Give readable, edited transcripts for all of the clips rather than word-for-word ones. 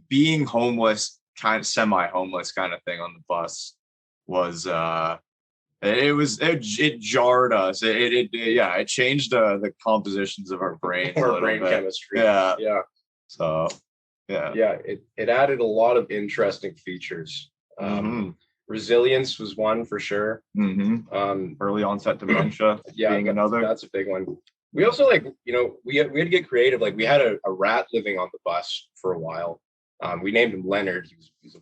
being homeless, kind of semi-homeless kind of thing on the bus was it jarred us. It changed the compositions of our brains, our brain chemistry. Yeah. So it added a lot of interesting features. Resilience was one for sure. Early onset dementia being another. That's a big one. We also we had to get creative. Like we had a rat living on the bus for a while. We named him Leonard. He was a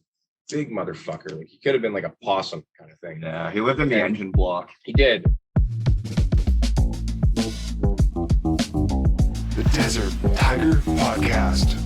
big motherfucker. Like he could have been like a possum kind of thing. Yeah, he lived in the engine block. He did. The Desert Tiger Podcast.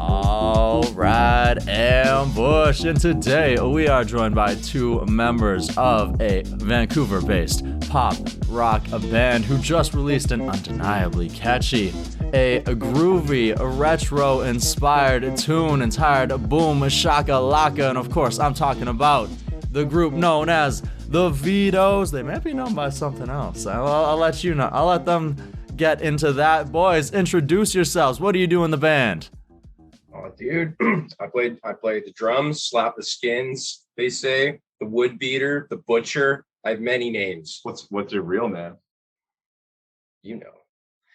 All right, Ambush. And today we are joined by two members of a Vancouver-based pop rock band who just released an undeniably catchy, a groovy, retro-inspired tune entitled Boomshackalacka. And of course, I'm talking about the group known as the Vidos. They may be known by something else. I'll let you know. I'll let them get into that. Boys, introduce yourselves. What do you do in the band? Oh, dude, I played the drums, slap the skins, they say, the wood beater, the butcher. I have many names. What's your real name? You know.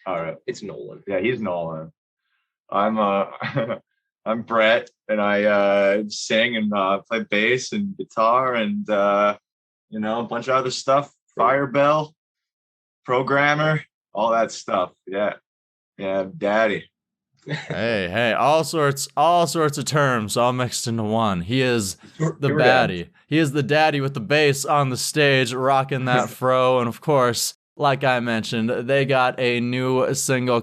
All right. It's Nolan. Yeah, he's Nolan. I'm I'm Brett, and I sing and play bass and guitar and a bunch of other stuff. Fire bell, programmer, all that stuff. Yeah, daddy. Hey, all sorts of terms all mixed into one. He is the baddie. He is the daddy with the bass on the stage, rocking that fro. And of course, like I mentioned, they got a new single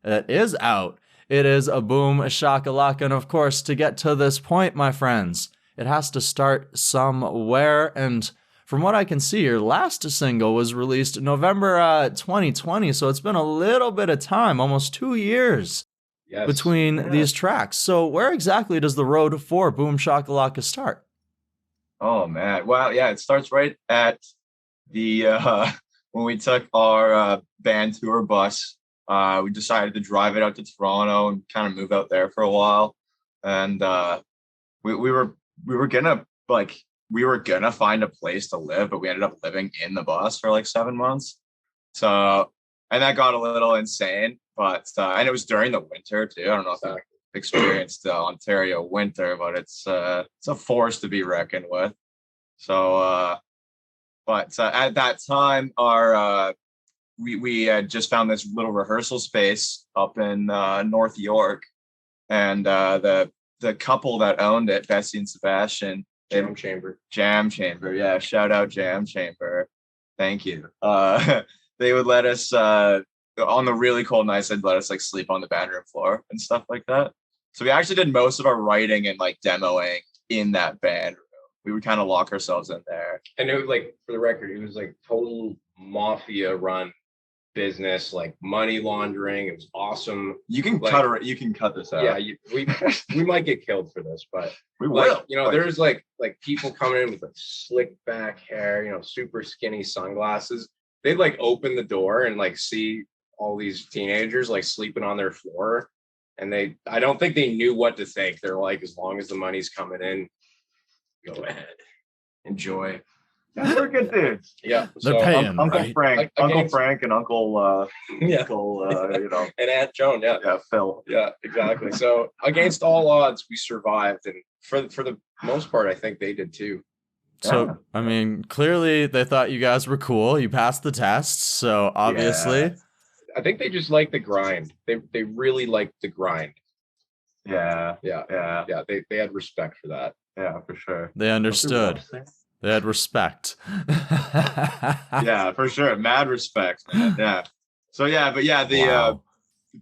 that is out. It is a Boomshackalacka. And of course, to get to this point, my friends, it has to start somewhere. And from what I can see, your last single was released November 2020. So it's been a little bit of time, almost 2 years. Yes. Between these tracks. So where exactly does the road for Boomshackalacka start? Oh man, well, yeah, it starts right at the when we took our band tour bus. We decided to drive it out to Toronto and kind of move out there for a while. And we were gonna find a place to live, but we ended up living in the bus for like 7 months. So, and that got a little insane. But and it was during the winter too. I don't know if you experienced Ontario winter, but it's a force to be reckoned with. So, but at that time, we had just found this little rehearsal space up in North York, and the couple that owned it, Bessie and Sebastian, Jam Chamber. Yeah, shout out Jam Chamber. Thank you. They would let us. On the really cold nights, they'd let us like sleep on the band room floor and stuff like that. So we actually did most of our writing and like demoing in that band room. We would kind of lock ourselves in there. And it was like, for the record, it was like total mafia run business, like money laundering. It was awesome. You can cut this out. Yeah, we might get killed for this, but we will. There's like people coming in with like slick back hair, super skinny sunglasses. They'd like open the door and like see all these teenagers like sleeping on their floor, and I don't think they knew what to think. They're like, as long as the money's coming in, go ahead, enjoy. Yeah, we're good dudes. Yeah, they're paying. Uncle right? Frank, Uncle Frank, and Uncle and Aunt Joan. Yeah, Phil. Yeah, exactly. So against all odds, we survived, and for the most part, I think they did too. So, I mean, clearly they thought you guys were cool. You passed the test, so obviously. Yeah. I think they just like the grind. They really like the grind. Yeah. They had respect for that. Yeah, for sure. They understood. They had respect. Yeah, for sure. Mad respect, man. Yeah. So the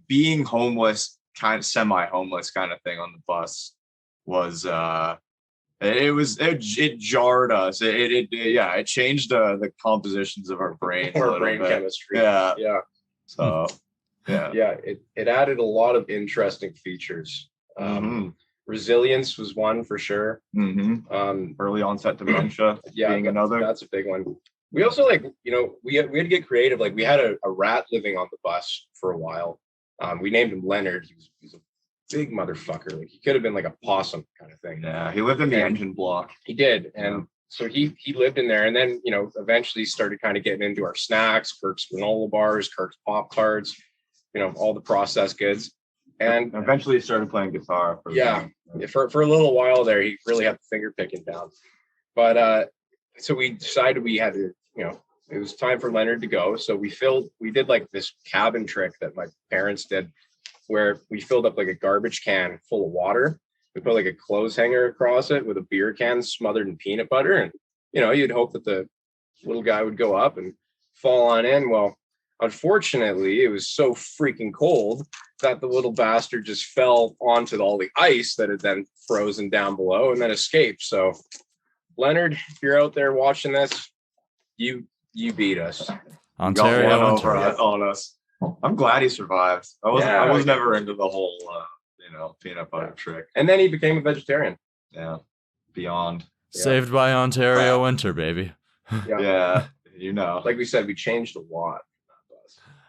being homeless, kind of semi-homeless kind of thing on the bus was it jarred us. It changed the compositions of our brains. Our brain chemistry. Yeah. So it added a lot of interesting features. Resilience was one for sure. Early onset dementia being another. That's a big one. We also like, we had to get creative. Like we had a rat living on the bus for a while. We named him Leonard. He was a big motherfucker. Like he could have been like a possum kind of thing. Yeah, he lived in the engine block. He did. And so he lived in there. And then, eventually started kind of getting into our snacks, Kirk's granola bars, Kirk's Pop-Tarts, all the processed goods. And eventually he started playing guitar. For a little while there, he really had the finger picking down. But so we decided we had to, it was time for Leonard to go. So we did like this cabin trick that my parents did where we filled up like a garbage can full of water. We put like a clothes hanger across it with a beer can smothered in peanut butter. And, you'd hope that the little guy would go up and fall on in. Well, unfortunately, it was so freaking cold that the little bastard just fell onto all the ice that had then frozen down below and then escaped. So, Leonard, if you're out there watching this, you beat us. Ontario on us. I'm glad he survived. I was never into the whole, peanut butter trick. And then he became a vegetarian. Yeah, beyond. Saved by Ontario winter, baby. Yeah, Like we said, we changed a lot.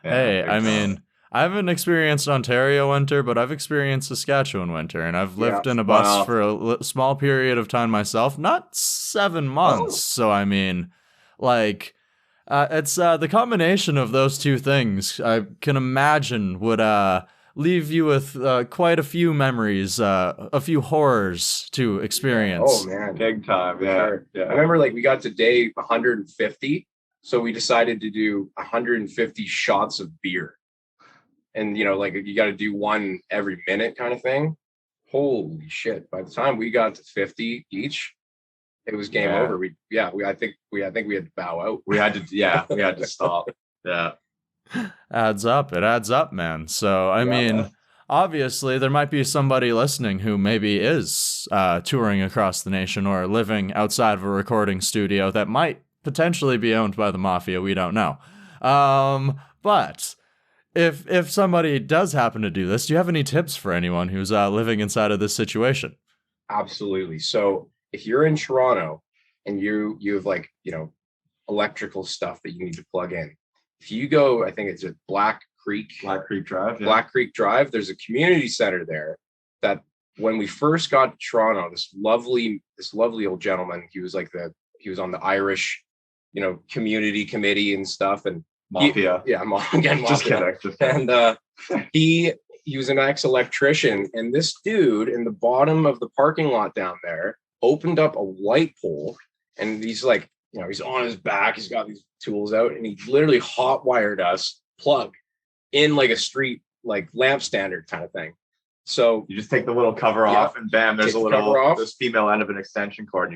Hey, I mean, I haven't experienced Ontario winter, but I've experienced Saskatchewan winter, and I've lived in a bus for a small period of time myself, not 7 months. So, I mean, like, it's the combination of those two things, I can imagine, would leave you with quite a few memories, a few horrors to experience. Oh, man. Big time, yeah. I remember, like, we got to day 150. So we decided to do 150 shots of beer. And, like you got to do one every minute kind of thing. Holy shit. By the time we got to 50 each, it was game over. I think we had to bow out. We had to stop. Yeah. It adds up, man. So, I mean, obviously there might be somebody listening who maybe is touring across the nation or living outside of a recording studio that might potentially be owned by the mafia. We don't know. But if somebody does happen to do this, do you have any tips for anyone who's living inside of this situation? Absolutely. So if you're in Toronto and you have like, electrical stuff that you need to plug in, if you go, I think it's at Black Creek Drive. Yeah. Black Creek Drive, there's a community center there that when we first got to Toronto, this lovely old gentleman, he was on the Irish community committee and stuff, and mafia. Mafia. Just kidding. And he was an ex-electrician, and this dude in the bottom of the parking lot down there opened up a light pole, and he's like, he's on his back, he's got these tools out, and he literally hot wired us plug in like a street like lamp standard kind of thing. So you just take the little cover off, and bam, there's this female end of an extension cord, and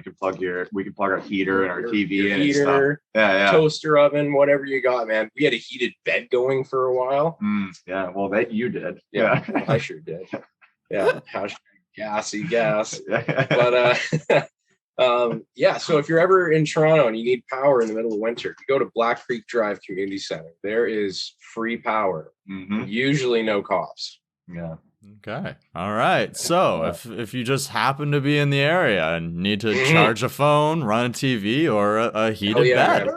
we can plug our heater and our TV in and stuff. Yeah. Toaster oven, whatever you got, man. We had a heated bed going for a while. Yeah, well, you did. Yeah. I sure did. Yeah, gassy gas. But so if you're ever in Toronto and you need power in the middle of winter, you go to Black Creek Drive Community Center. There is free power. Usually no cops. Yeah. Okay. All right. So if you just happen to be in the area and need to charge a phone, run a TV, or a heated bed.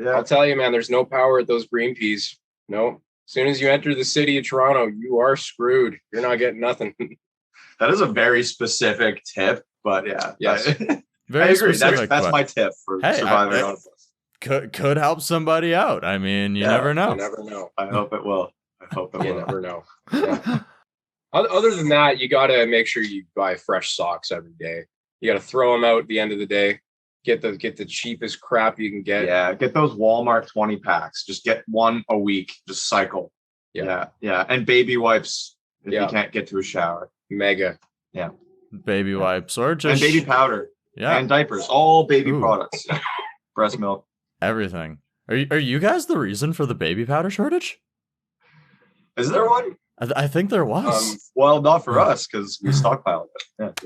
I'll tell you, man, there's no power at those green peas. No. As soon as you enter the city of Toronto, you are screwed. You're not getting nothing. That is a very specific tip, but yeah. Yes. Very specific. That's my tip for surviving on a bus. Could help somebody out. I mean, you never know. You never know. I hope it will. You never know. Yeah. Other than that, you got to make sure you buy fresh socks every day. You got to throw them out at the end of the day. Get the cheapest crap you can get. Yeah, get those Walmart 20 packs. Just get one a week. Just cycle. Yeah. And baby wipes if you can't get to a shower. Mega. Yeah. Baby wipes or just... And baby powder. Yeah. And diapers. All baby products. Breast milk. Everything. Are you guys the reason for the baby powder shortage? Is there one? I think there was. Well, not for us because we stockpiled it.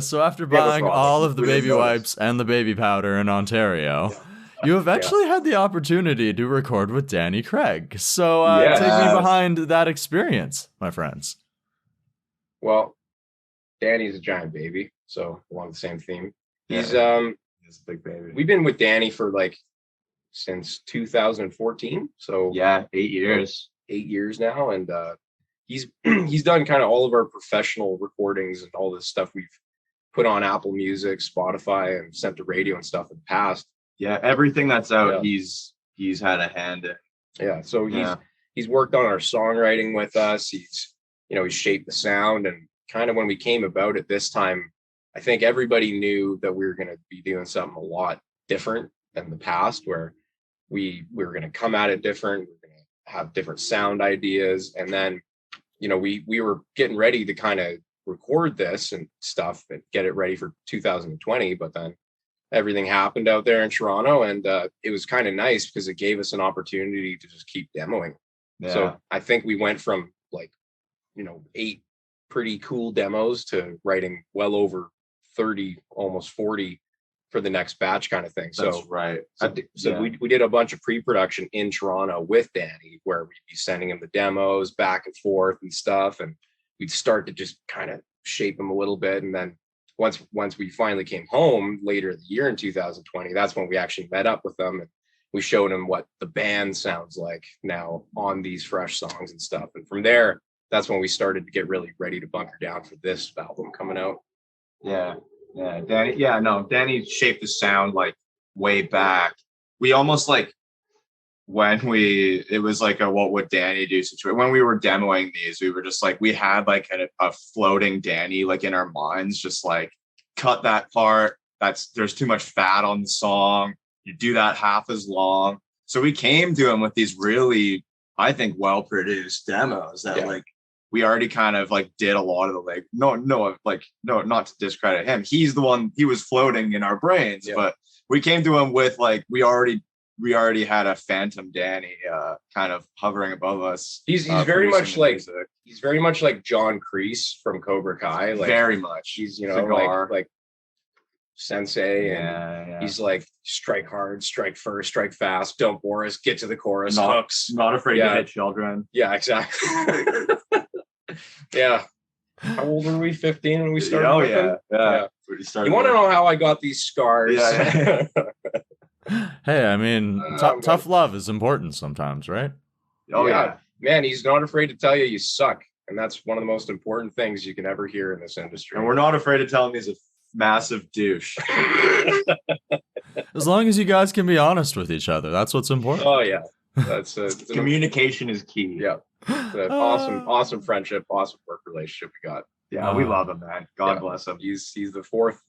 So after buying all of the baby wipes and the baby powder in Ontario, you eventually had the opportunity to record with Danny Craig. So take me behind that experience, my friends. Well, Danny's a giant baby, so along the same theme. He's He's a big baby. we've been with Danny for like since 2014, so Yeah, 8 years. 8 years now, and he's he's done kind of all of our professional recordings and all this stuff we've put on Apple Music, Spotify, and sent to radio and stuff in the past. Yeah, everything that's out, Yeah. he's had a hand in. Yeah, so Yeah. he's worked on our songwriting with us. He's he's shaped the sound, and kind of when we came about at this time, I think everybody knew that we were going to be doing something a lot different than the past, where we were going to come at it different. We were going to have different sound ideas, and then we were getting ready to kind of record this and stuff and get it ready for 2020, but then everything happened out there in Toronto, and it was kind of nice because it gave us an opportunity to just keep demoing. Yeah. So I think we went from like 8 pretty cool demos to writing well over 30, almost 40 for the next batch kind of thing. That's So right. so we did a bunch of pre-production in Toronto with Danny, where we'd be sending him the demos back and forth and stuff, and we'd start to just kind of shape them a little bit. And then once we finally came home later in the year in 2020, that's when we actually met up with them, and we showed them what the band sounds like now on these fresh songs and stuff. And from there, that's when we started to get really ready to bunker down for this album coming out. Yeah. Danny shaped the sound like way back. We almost like it was like a what would Danny do situation. When we were demoing these, we were just like, we had like a floating Danny like in our minds, just like cut that part. There's too much fat on the song. You do that half as long. So we came to him with these really, I think, well-produced demos that like we already kind of like did a lot of the no, not to discredit him. He's the one, he was floating in our brains, but we came to him with like, we already had a phantom Danny kind of hovering above us. He's very much like John Kreese from Cobra Kai. Like, very much. He's like sensei, and he's like strike hard, strike first, strike fast, don't bore us, get to the chorus, hooks. Not afraid to hit children. Yeah, exactly. Yeah. How old were we? 15 when we started? Oh with him? yeah. You want to know how I got these scars? Yeah. Hey, I mean, tough love is important sometimes, right? Oh yeah. Man, he's not afraid to tell you suck. And that's one of the most important things you can ever hear in this industry. And we're not afraid to tell him he's a massive douche. As long as you guys can be honest with each other, that's what's important. Oh yeah. That's communication is key. Yeah. Awesome friendship, awesome work relationship we got. Yeah, we love him, man. God bless him. He's the fourth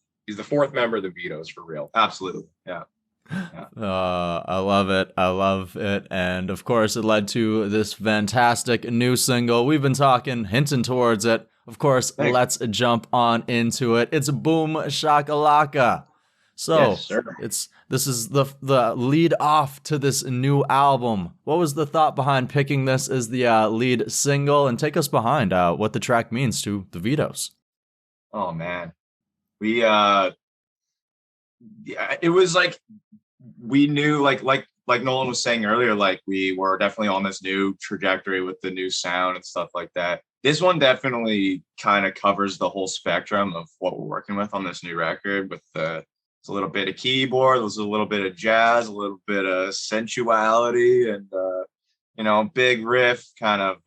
member of the Vidos for real. Absolutely. Yeah. I love it. And of course, it led to this fantastic new single. We've been hinting towards it. Of course, let's jump on into it. It's Boomshackalacka. So this is the lead off to this new album. What was the thought behind picking this as the lead single? And take us behind what the track means to the Vidos. Oh man, we it was like we knew like Nolan was saying earlier, like we were definitely on this new trajectory with the new sound and stuff like that. This one definitely kind of covers the whole spectrum of what we're working with on this new record. With it's a little bit of keyboard, there's a little bit of jazz, a little bit of sensuality, and big riff, kind of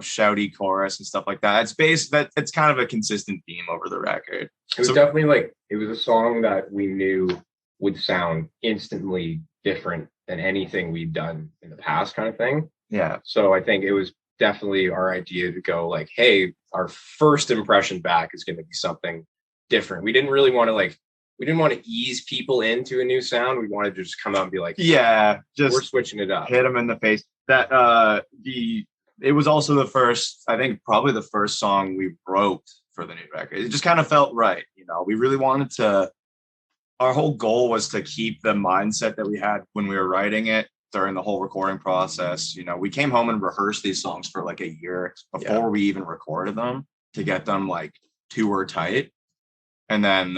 shouty chorus and stuff like that. It's kind of a consistent theme over the record. It was definitely it was a song that we knew would sound instantly different than anything we'd done in the past, kind of thing. Yeah. So I think it was definitely our idea to go like, hey, our first impression back is going to be something different. We didn't really want to ease people into a new sound. We wanted to just come out and be like, yeah, we're switching it up. Hit them in the face. That it was also probably the first song we wrote for the new record. It just kind of felt right. We really wanted to, our whole goal was to keep the mindset that we had when we were writing it during the whole recording process. We came home and rehearsed these songs for like a year before we even recorded them to get them like tour tight. And then,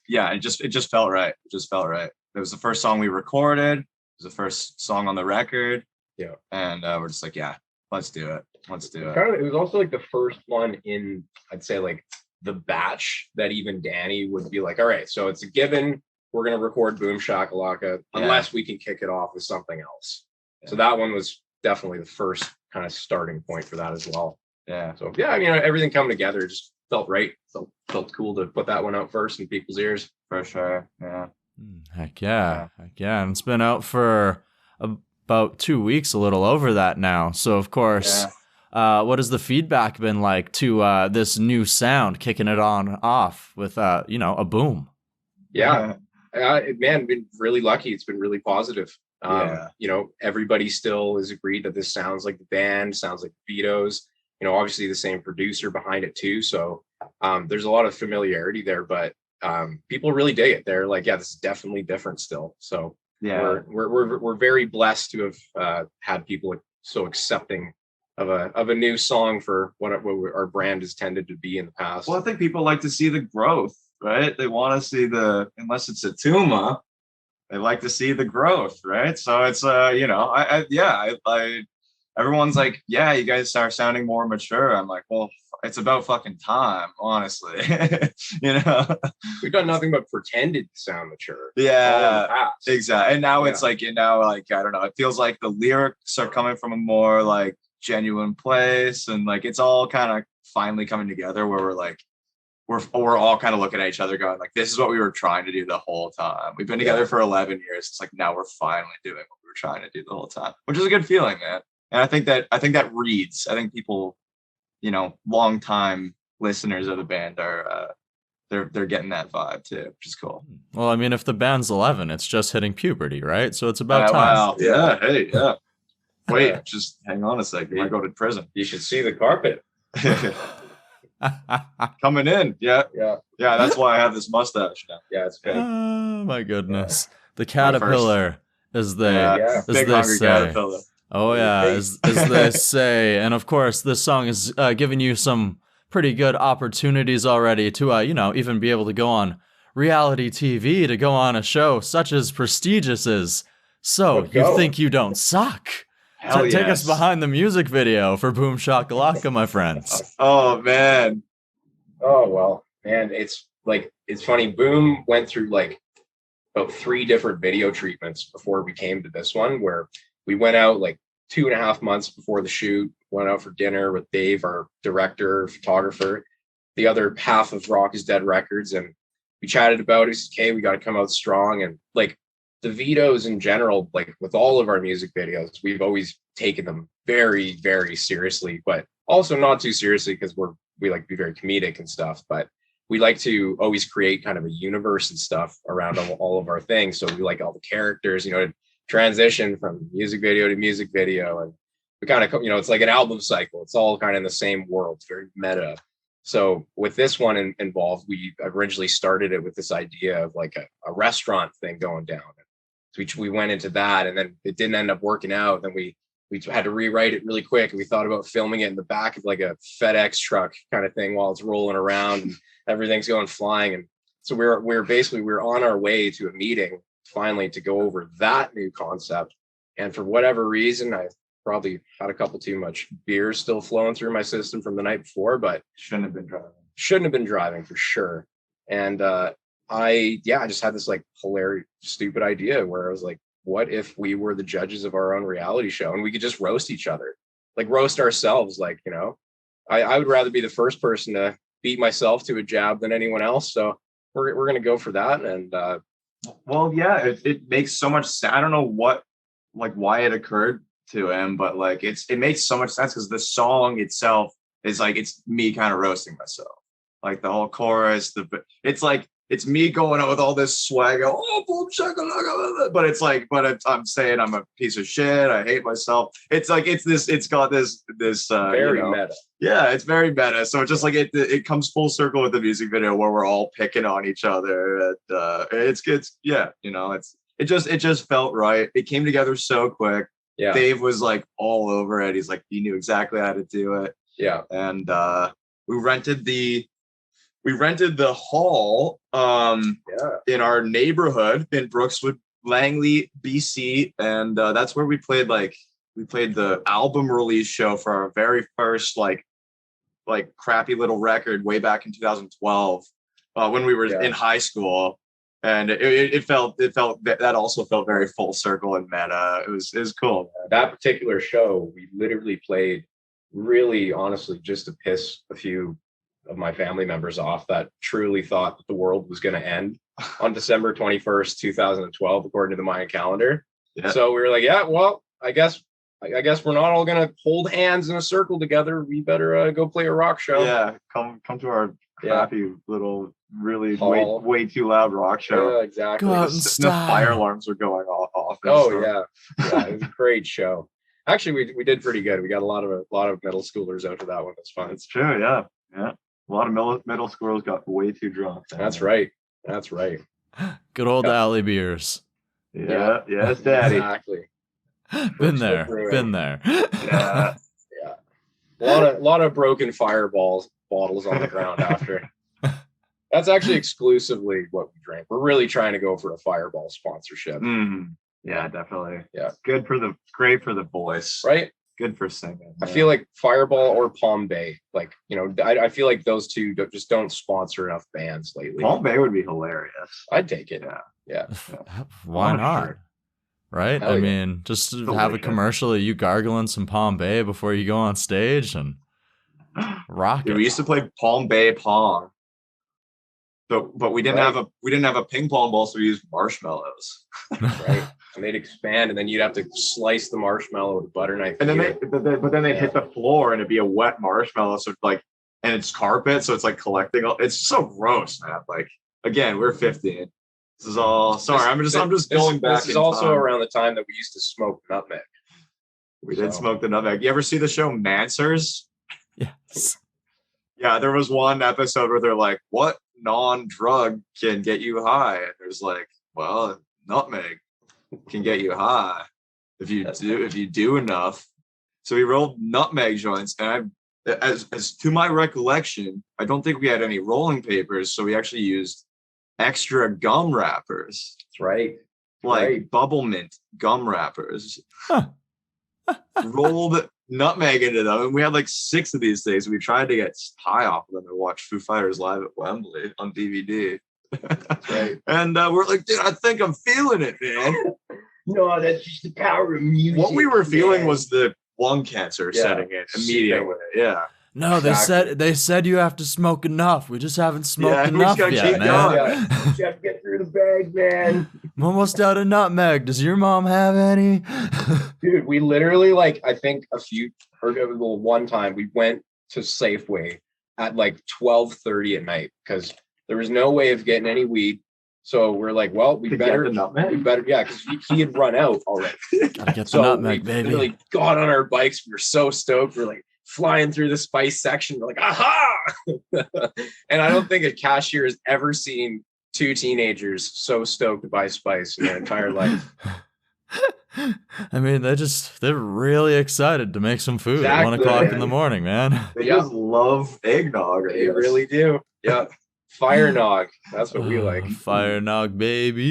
it just felt right. It just felt right. It was the first song we recorded. It was the first song on the record. Yeah. And we're just like, Let's do it. It was also like the first one in, I'd say, like the batch that even Danny would be like, all right, so it's a given. We're going to record Boomshackalacka unless we can kick it off with something else. Yeah. So that one was definitely the first kind of starting point for that as well. Yeah. So yeah, I mean, everything coming together just felt right. Felt cool to put that one out first in people's ears. For sure. Yeah. Heck yeah. And it's been out for about 2 weeks, a little over that now. So of course, what has the feedback been like to this new sound, kicking it on off with a boom? Yeah. Man, been really lucky. It's been really positive. Everybody still has agreed that this sounds like the band, sounds like Vidos. Obviously the same producer behind it too. So there's a lot of familiarity there, but people really dig it. They're like, yeah, this is definitely different still. So yeah, we're very blessed to have had people so accepting of a new song for what our brand has tended to be in the past. Well, I think people like to see the growth, right? They want to see unless it's a Tuma, they like to see the growth, right? So it's everyone's like, yeah, you guys are sounding more mature. I'm like, well, it's about fucking time, honestly. We've done nothing but pretended to sound mature. Yeah, exactly. And now it's like, I don't know. It feels like the lyrics are coming from a more like genuine place, and like it's all kind of finally coming together where we're like, we're all kind of looking at each other going like, this is what we were trying to do the whole time. We've been together for 11 years. It's like now we're finally doing what we were trying to do the whole time, which is a good feeling, man. And I think that reads. I think people, long time listeners of the band are they're getting that vibe too, which is cool. Well, I mean, if the band's 11, it's just hitting puberty, right? So it's about time. Wow. Yeah. Hey. Yeah. Wait. Just hang on a second. I go to prison. You should see the carpet. Coming in. Yeah. That's why I have this mustache now. Yeah, it's good. Oh my goodness. The caterpillar, as they big hungry say. Caterpillar. Oh yeah, as they say. And of course, this song is giving you some pretty good opportunities already to even be able to go on reality TV, to go on a show such as Prestigious's So You Think You Don't Suck. Take us behind the music video for Boomshackalacka, my friends. Oh man. Oh well, man, it's funny. Boom went through like about 3 different video treatments before we came to this one, where we went out like 2.5 months before the shoot, went out for dinner with Dave, our director, photographer, the other half of Rock is Dead Records. And we chatted about it. Okay, we got to come out strong. And like the Vidos in general, like with all of our music videos, we've always taken them very, very seriously, but also not too seriously because we like to be very comedic and stuff. But we like to always create kind of a universe and stuff around all of our things. So we like all the characters, transition from music video to music video, and we kind of it's like an album cycle. It's all kind of in the same world. It's very meta. So with this one involved, we originally started it with this idea of like a restaurant thing going down. So we went into that, and then it didn't end up working out. Then we had to rewrite it really quick, and we thought about filming it in the back of like a FedEx truck kind of thing while it's rolling around and everything's going flying. And so we're on our way to a meeting finally to go over that new concept. And for whatever reason, I probably had a couple too much beers still flowing through my system from the night before, but shouldn't have been driving for sure. And I just had this like hilarious, stupid idea where I was like, what if we were the judges of our own reality show and we could just roast each other, like roast ourselves? Like, I would rather be the first person to beat myself to a jab than anyone else. So we're going to go for that. And well, yeah, it makes so much sense. I don't know why it occurred to him, but like it makes so much sense because the song itself is like, it's me kind of roasting myself, like the whole chorus, it's like, it's me going out with all this swag, Boomshackalacka, but I'm saying I'm a piece of shit. I hate myself. It's like, it's got this very meta. Yeah, it's very meta. So it's just like it comes full circle with the music video where we're all picking on each other. And it just felt right. It came together so quick. Yeah. Dave was like all over it. He's like, he knew exactly how to do it. Yeah. And we rented the hall in our neighborhood in Brookswood, Langley, BC, and that's where we played like we played the album release show for our very first like crappy little record way back in 2012 when we were in high school. And it felt that also felt very full circle and meta. It was cool. That particular show, we literally played really honestly just to piss a few of my family members off that truly thought that the world was going to end on December 21st, 2012, according to the Mayan calendar. Yeah. So we were like, yeah, well, I guess we're not all going to hold hands in a circle together. We better go play a rock show. Yeah, come to our crappy little, really way too loud rock show. Yeah, exactly. Go out and the fire alarms were going off. Yeah, it was a great show. Actually, we did pretty good. We got a lot of middle schoolers out to that one. It's fun. It's true. Yeah. A lot of middle schoolers got way too drunk. That's right. Good old alley beers. Yeah. Yes, Daddy. Exactly. Been there. Yeah. A lot of broken fireballs bottles on the ground after. That's actually exclusively what we drank. We're really trying to go for a Fireball sponsorship. Yeah, definitely. Yeah. Great for the voice. Right? Good for singing. I feel like Fireball or Palm Bay. Like, I feel like those two just don't sponsor enough bands lately. Palm Bay would be hilarious. I'd take it. Yeah. Why not? Sure. Right? Hell I mean, just have a commercial of you gargling some Palm Bay before you go on stage and rock it. We used to play Palm Bay Pong. But we didn't have a ping pong ball, so we used marshmallows. Right. And they'd expand, and then you'd have to slice the marshmallow with a butter knife. And then they'd hit the floor, and it'd be a wet marshmallow. So and it's carpet, so it's like collecting. It's so gross, man. Like, again, we're 15. This is all. Sorry, I'm just going back. This is also around the time that we used to smoke nutmeg. We did smoke the nutmeg. You ever see the show Mansers? Yes. Yeah, there was one episode where they're like, "What non-drug can get you high?" And there's like, well, nutmeg can get you high if you do enough. So we rolled nutmeg joints, and as to my recollection, I don't think we had any rolling papers, so we actually used extra gum wrappers. That's right. Like bubble mint gum wrappers. Rolled nutmeg into them, and we had like 6 of these things. We tried to get high off of them and watch Foo Fighters live at Wembley on DVD. That's right. And we're like, dude, I think I'm feeling it, man. No, that's just the power of music. What we were feeling was the lung cancer setting in immediately. Yeah. No, they said you have to smoke enough. We just haven't smoked enough yet, man. You have to get through the bag, man. I'm almost out of nutmeg. Does your mom have any? Dude, we literally I think one time we went to Safeway at like 12:30 at night because there was no way of getting any weed. So we're like, well, we better, because he had run out already. Gotta get the nutmeg, baby. We literally got on our bikes. We were so stoked. We're like flying through the spice section. We're like, aha! And I don't think a cashier has ever seen 2 teenagers so stoked to buy spice in their entire life. I mean, they're really excited to make some food at 1 o'clock in the morning, man. They just love eggnog. They really do. Yeah. Fire nog. That's what we like. Fire nog, baby.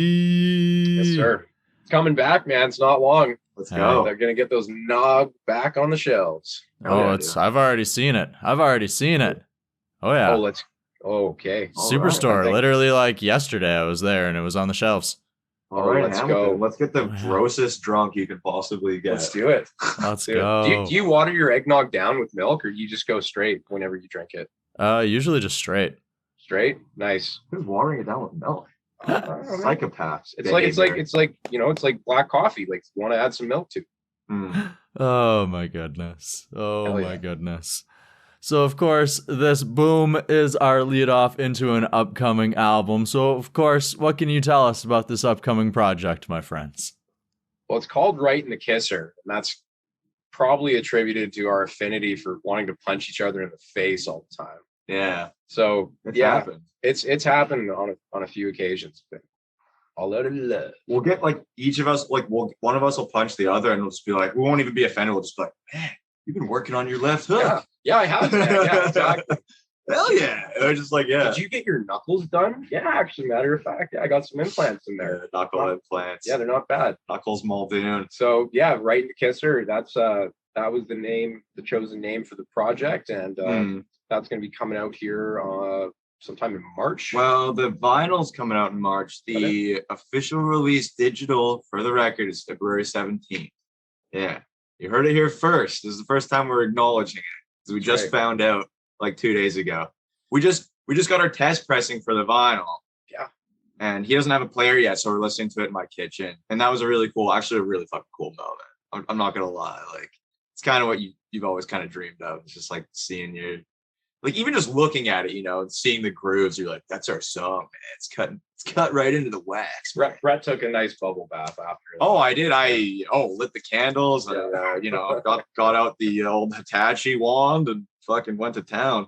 Yes, sir. It's coming back, man. It's not long. Let's go. They're going to get those nog back on the shelves. I've already seen it. Oh, yeah. Okay. Superstore. Right. Literally like yesterday I was there and it was on the shelves. All right, let's go. Let's get the grossest drunk you can possibly get. Let's do it. Let's go. Do you water your eggnog down with milk, or you just go straight whenever you drink it? Usually just straight. Straight? Nice. Who's watering it down with milk? Psychopaths. It's like black coffee. Like, you want to add some milk to. Oh my goodness. Goodness. So, of course, this Boom is our lead off into an upcoming album. So, of course, what can you tell us about this upcoming project, my friends? Well, it's called Right in the Kisser, and that's probably attributed to our affinity for wanting to punch each other in the face all the time. Yeah. So, happened. It's happened on a few occasions. But a lot of love. We'll get like each of us, like one of us will punch the other, and we'll just be like, we won't even be offended. We'll just be like, man, you've been working on your left hook. Yeah, I have. Yeah, exactly. Hell yeah. They're just like, yeah. Did you get your knuckles done? Yeah, actually, matter of fact, yeah, I got some implants in there. Knuckle implants. Yeah, they're not bad. Knuckles Muldoon. So yeah, Right in the Kisser. That was the chosen name for the project, and that's going to be coming out here sometime in March. Well, the vinyl's coming out in March. The official release digital, for the record, is February 17th. Yeah, you heard it here first. This is the first time we're acknowledging it, because we just found out like 2 days ago. We just got our test pressing for the vinyl. Yeah. And he doesn't have a player yet, so we're listening to it in my kitchen. And that was a really fucking cool moment. I'm not gonna lie. Like, it's kind of what you've always kind of dreamed of. It's just like seeing you, like, even just looking at it, and seeing the grooves, you're like, that's our song, man. It's cut right into the wax. Brett took a nice bubble bath after. Oh, I did. Lit the candles and got out the old Hitachi wand and fucking went to town.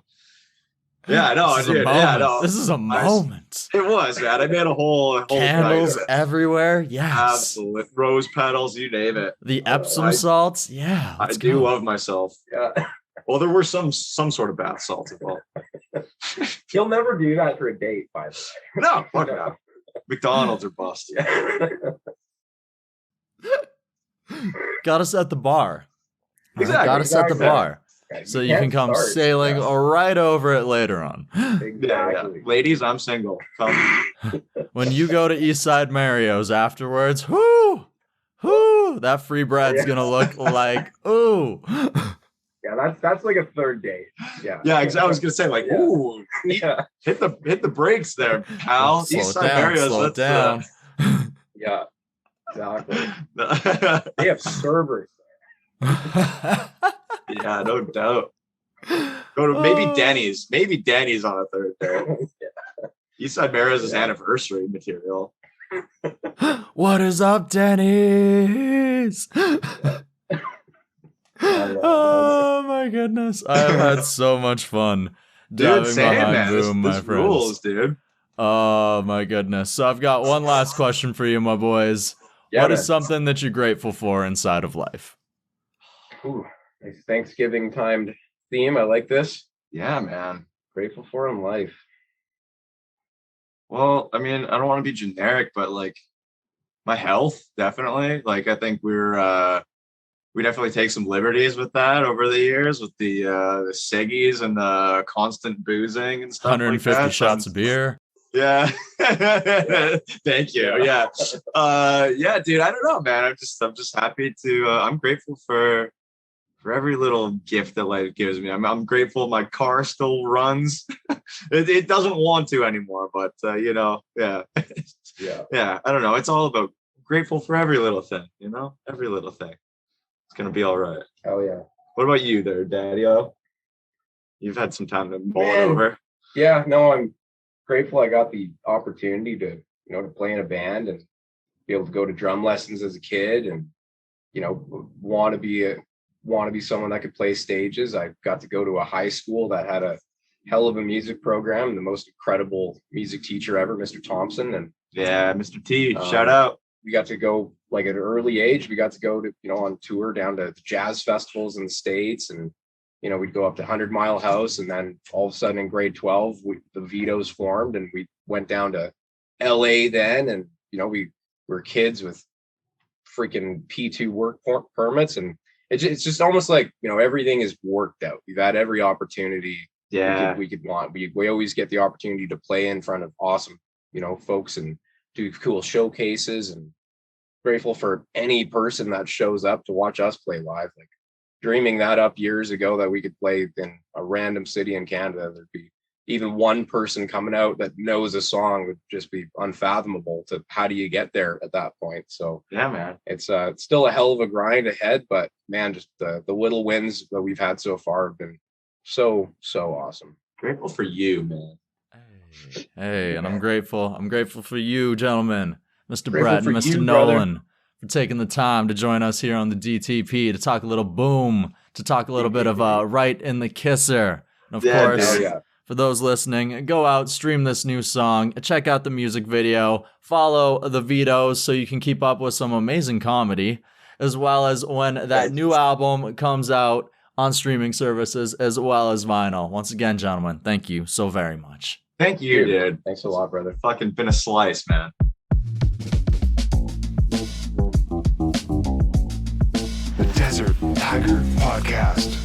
Yeah, no, I did. Yeah, no. This is a moment. It was, man. I made a whole candles everywhere. Yes, absolutely. Rose petals, you name it. The Epsom salts. Yeah, I do love myself. Yeah. Well, there were some sort of bath salts involved. He'll never do that for a date, by the way. No, fuck no. McDonald's are bust. Got to set the bar. Exactly. Got to set the bar. So you can come sailing right over it later on. Exactly. Yeah. Ladies, I'm single. Come. When you go to Eastside Mario's afterwards, that free bread's gonna look like Yeah, that's like a third date. Yeah. Yeah, exactly. I was gonna say, like, ooh, hit the brakes there, pal. Eastside Mario's. Slow it down. Yeah, exactly. They have servers there. Yeah, no doubt. Go to maybe Denny's. Maybe Denny's on a third day. Eastside Mario's anniversary material. What is up, Denny's? Oh my goodness. I have had so much fun. Dude, same, man. Boom, this rules, dude. Oh my goodness. So I've got one last question for you, my boys. What is something that you're grateful for inside of life? Ooh, nice Thanksgiving timed theme. I like this. Yeah, man. Grateful for in life. Well, I mean, I don't want to be generic, but like my health, definitely. Like, I think we definitely take some liberties with that over the years, with the ciggies and the constant boozing and stuff. 150 like that. shots of beer. Yeah. Thank you. Yeah. Yeah, dude. I don't know, man. I'm just happy to. I'm grateful for every little gift that life gives me. I'm grateful my car still runs. It doesn't want to anymore, but yeah. Yeah. I don't know. It's all about grateful for every little thing. Every little thing. It's gonna be all right. Hell yeah. What about you there, Daddy-O? You've had some time to mull it over. Yeah, no, I'm grateful I got the opportunity to play in a band and be able to go to drum lessons as a kid, and want to be someone that could play stages. I got to go to a high school that had a hell of a music program, the most incredible music teacher ever, Mr. Thompson. And yeah, Mr. T, shout out. We got to go, like, at an early age. We got to go to on tour down to jazz festivals in the States, and we'd go up to 100 Mile House, and then all of a sudden in grade 12 the Vidos formed, and we went down to LA then, and we were kids with freaking P2 work permits, and it's just almost like everything is worked out. We've had every opportunity we could want. We always get the opportunity to play in front of awesome folks and do cool showcases, and grateful for any person that shows up to watch us play live. Like, dreaming that up years ago that we could play in a random city in Canada, there'd be even one person coming out that knows a song would just be unfathomable. To how do you get there at that point? So yeah, man, it's still a hell of a grind ahead, but man, just the little wins that we've had so far have been so awesome. Grateful for you, man. Hey, and I'm grateful for you, gentlemen, Mr. Brett and Mr. Nolan, for taking the time to join us here on the DTP to talk a little boom, to talk a little bit of Right in the Kisser. And of course, for those listening, go out, stream this new song, check out the music video, follow the Vidos so you can keep up with some amazing comedy, as well as when that new album comes out on streaming services as well as vinyl. Once again, gentlemen, thank you so very much. Thank you, dude. Thanks a lot, brother. Fucking been a slice, man. The Desert Tiger Podcast.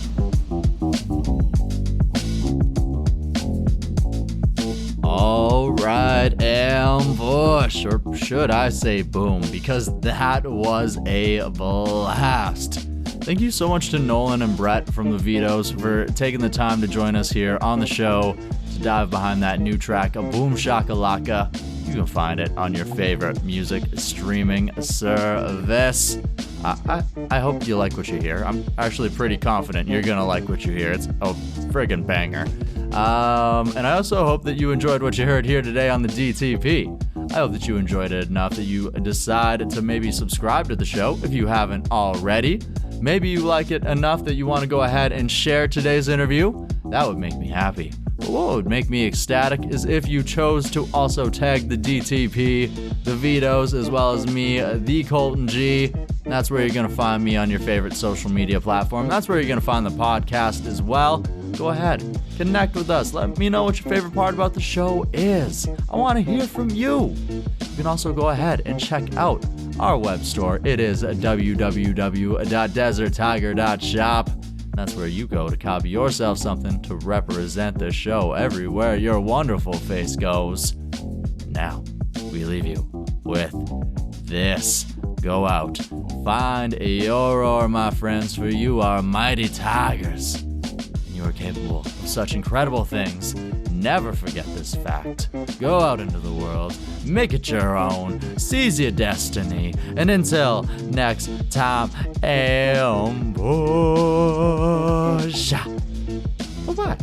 All right, ambush, or should I say boom, because that was a blast. Thank you so much to Nolan and Brett from the Vidos for taking the time to join us here on the show to dive behind that new track, Boomshackalacka. You can find it on your favorite music streaming service. I hope you like what you hear. I'm actually pretty confident you're gonna like what you hear. It's a friggin' banger. And I also hope that you enjoyed what you heard here today on the DTP. I hope that you enjoyed it enough that you decide to maybe subscribe to the show if you haven't already. Maybe you like it enough that you want to go ahead and share today's interview. That would make me happy. But what would make me ecstatic is if you chose to also tag the DTP, the Vidos, as well as me, the Colton G. That's where you're going to find me on your favorite social media platform. That's where you're going to find the podcast as well. Go ahead, connect with us. Let me know what your favorite part about the show is. I want to hear from you. You can also go ahead and check out our web store. It is www.deserttiger.shop. That's where you go to copy yourself something to represent the show everywhere your wonderful face goes. Now, we leave you with this. Go out, find your roar, my friends, for you are mighty tigers. And you are capable of such incredible things. Never forget this fact. Go out into the world, make it your own, seize your destiny, and until next time, ambush. Bye-bye.